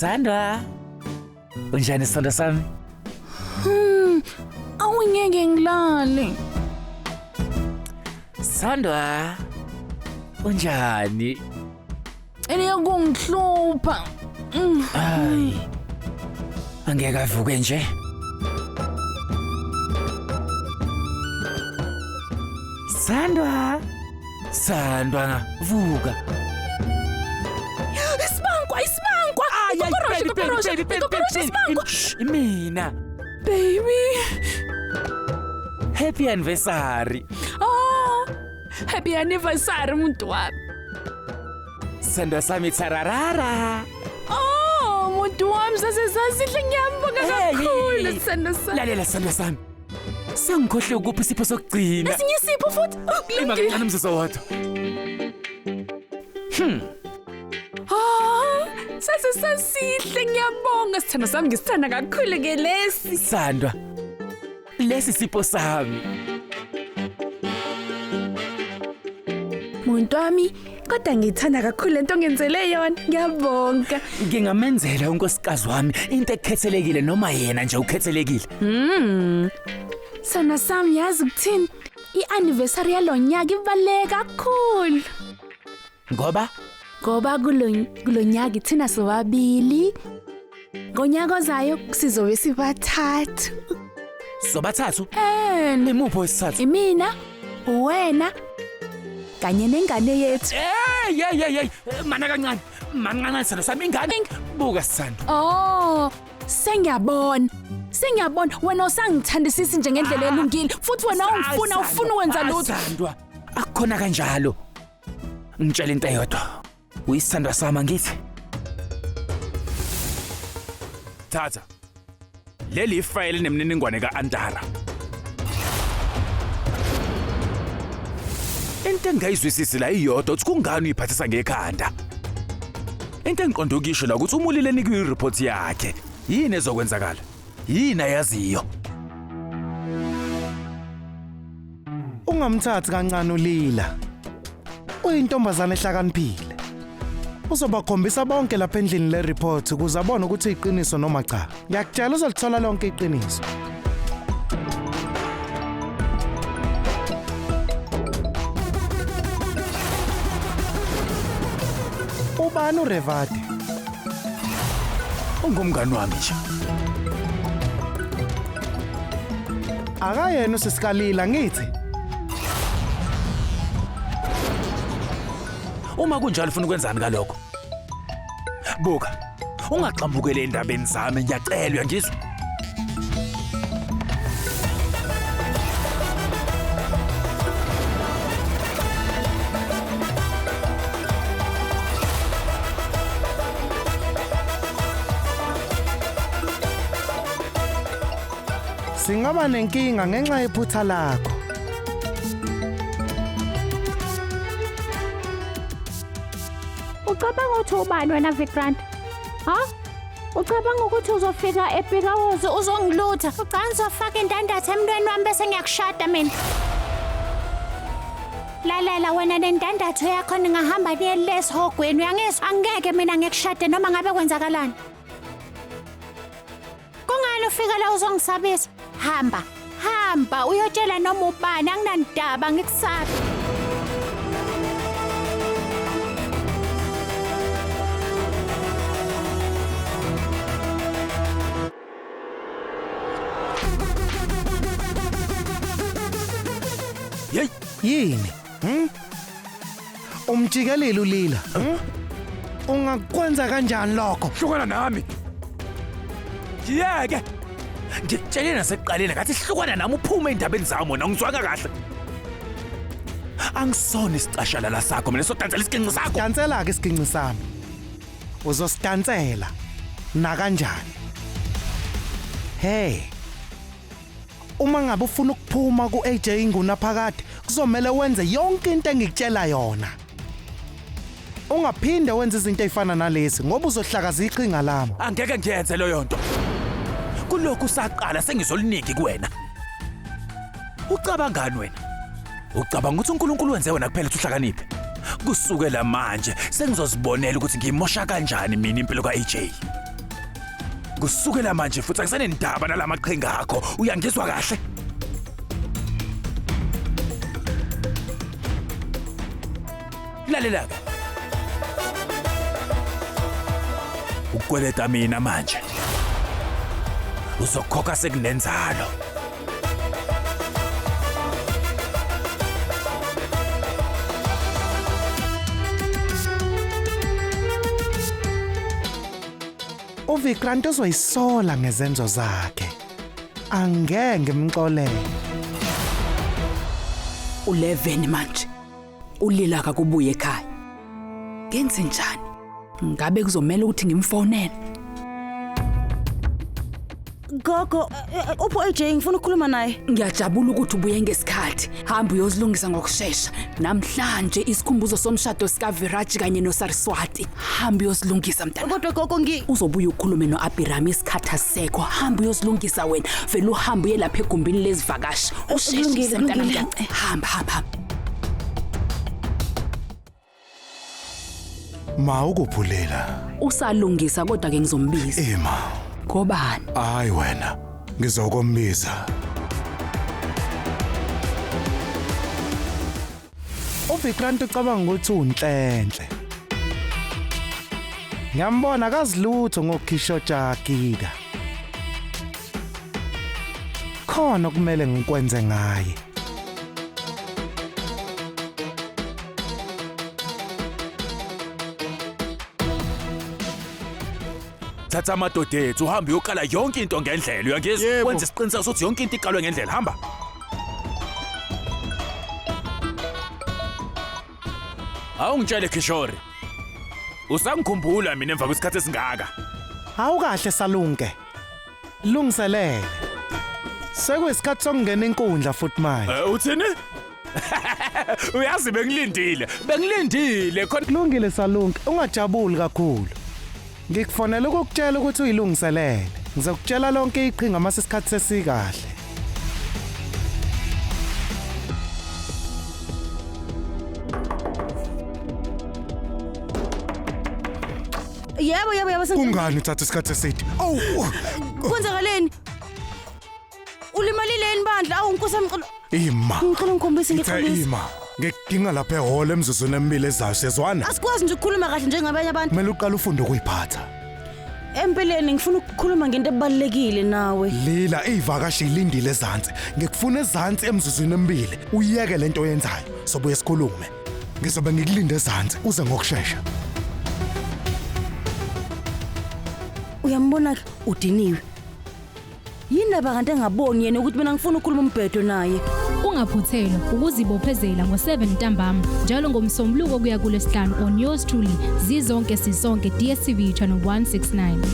Sandwa. Unjani sithando sami? Awungeke ngilale. Sandwa. Unjani? Eliyakungihlupha. Hayi. Angeke avuke nje. Sandwa. Sandwa vuka. Isibankwa. Mina. Baby. Happy anniversary. Oh. Happy anniversary muntu wami. Sandwa sami tsararara. Oh, muntu wami sasesihle ngiyambonga kakhulu sithando sami. Lalela sandwa sami. Sangikhohle ukuphi isipho sokugcina. Esinye isipho futhi. Ima kancane msisi wodwa. Sasesihle ngiyabonga sithando sami ngisithanda kakhulu ke lesi. Sandwa. Lesi sipho sami. Muntu wami, kodwa ngithanda kakhulu lento ngenzele yona. Ngiyabonga. Ngingamenzela unkosikazi wami into ekhethelekile noma yena nje ukhethelekile. Sana sami yazi ukuthini? I-anniversary yalonyaka ibaluleke kakhulu. Ngoba kulonyaka thina sobabili. Ngonyaka ozayo sizobe sibathathu. Sobathathu? Imuphi wesithathu? Imina, wena, kanye nengane yethu. Hey, mana kancane. Mancane sithando sami ingane. Buka Sandwa. Oh, sengiyabona wena usangithandisisi nje ngendlela elungile futhi wena ufuna ukwenza lutho. Sandwa, akukhona kanjalo. Ngitshela into eyodwa. Uyisandwa sami ngithi. Thatha. Leli ifile nemininingwane kaAntara. Into engayizwisisi la iyodwa uthi kungani uyiphathisa ngekhanda. Into engiqonda ukisho la ukuthi umulile nikwe ireport yakhe. Yini ezokwenzakala? Yini ayaziyo? Ungamthathi kancane ulila. Uyintombazane ehlakaniphile. Uzobakhombisa bonke lapha endlini le report ukuze abone ukuthi iqiniso noma cha. Ngiyakutshela uzolithola lonke iqiniso. Ubani uRevati? Ungumngani wami nje. Akayena usisikalila ngithi. Uma kunjalo ufuna ukwenzani ngalokho? Buka. Ungaxambukele endabeni zami ngiyacela uyangizwa? Singaba nenkinga ngenxa yephutha lakho. Ucabanga ukuthi ubani wena Vikrant? Ha? Ucabanga ukuthi uzofika eBhikawozi uzongilutha? Ucanga uzofaka indandatho emntweni wami bese ngiyakushada mina. Lalela wena nendandatho yakho ningahamba niye lesihogweni uyangizwa? Angeke mina ngikushade noma ngabe kwenzakalani. Kungani ufika la uzongisabisa? Hamba uyotshela noma ubani anginandaba ngikusabi. Yini? Umjikelile ulila. Ungakwenza kanjani lokho? Hlukana nami. Yeke. Ngitshela nasekuqaleni ngathi hlukana nami uphume endabeni zami wena ngizwanga kahle. Angisona isicashala la sakho mina sodansela isiginci sakho. Dansela ke isiginci sami. Uzosidansela na kanjani? Hey. Uma ngabe ufuna ukuphuma kuAJ ngunaphakade kuzomela wenze yonke into engikutshela yona. Ungaphinde wenze izinto ezifana nalezi ngoba uzohlakaza iqhinga lami. Angeke ngiyenze leyo nto. Kulokhu saqala sengizoliniki kuwena. Ucabangani wena? Ucabanga ukuthi uNkulunkulu wenze wena kuphela ukuthi uhlakaniphe? Kusukela manje sengizozibonela ukuthi ngimosha kanjani mina impilo kaAJ. kusukela manje futhi akusanendaba nalamaqhinga akho. Uyangizwa kahle? Lalela-ke. Ukweleta mina manje. Uzokhokha sekunenzalo. uVikrant uzoyisola ngezenzo zakhe. Angeke ngimxolele. U11 manje. Ulila akakubuye ekhaya. Ngenze njani? Ngabe kuzomela ukuthi ngimfonele? Gogo, upho AJ ngifuna ukukhuluma naye. Ngiyajabula ukuthi ubuye ngesikhathi. Hamba uyozilungisa ngokusheshsha. Namhlanje isikhumbuzo somshado sika Viraj kanye noSaraswati. Hamba uyozilungisa mntana. Kodwa gogo uzobuya ukukhulume noAbhiram isikhatha sekho. Hamba uyozilungisa wena. Vele uhamba uye lapha egumbini lezivakashi. Usheshise mntana. Hamba. Ma ukuphulela. Usalungisa kodwa ke ngizombiza. Ema. Ngobani? Hayi wena. Ngizokombiza. uVikrant ucabanga ukuthi unhlenhle. Ngiyambona akazilutho ngokhisho jakika. Khona kumele ngikwenze ngaye. Thatha amadoda ethu uhambe uyokala yonke into ngendlela. Uyangizwa? Wenze isiqiniseko sokuthi yonke into iqalwe ngendlela. Hamba. Awungitshele Kishore. Usangikhumbula mina emva kwesikhathi esingaka. Awukahle salunke. Lungiselele. Sekuyisikhathi sokungena inkundla futhi manje. Uthini? Uyazi bengilindile khona. Kulungile salunke, ungajabuli kakhulu. Ngikufonela ukukutshela ukuthi uyilungiselele. Ngizokutshela lonke iqhinga mase isikhathi sesikahle. Yebo Kungani uthatha isikhathi eside? Kwenzakaleni? Ulimalileni bandla awunkosi amqolo. Ima. Ngicela ngikhombise ngixolisa. Ima. Ngikudinga lapha ehholo emzuzweni emibili ezayo sezwana. Asikwazi nje ukukhuluma kahle njengabanye abantu. Kumele uqale ufunde ukuyiphatha. Empeleni ngifuna ukukhuluma ngento ebalekile nawe. Lila ivakashi ilindile ezantsi. Ngikufuna ezantsi emzuzweni emibili. Uyeke lento oyenzayo. Sobuye sikhulume. Ngizobe ngikulinda ezantsi uze ngokusheshsha. Uyambona udiniwe. Yini abakanti engaboni yena ukuthi mina ngifuna ukukhuluma umbhedo naye. Ungaphuthelwa ukuzibophezela ngo7 ntambama njalo ngomsombuluko kuya kuLesihlanu on yours truly zizonke sisonke DStv channel 169.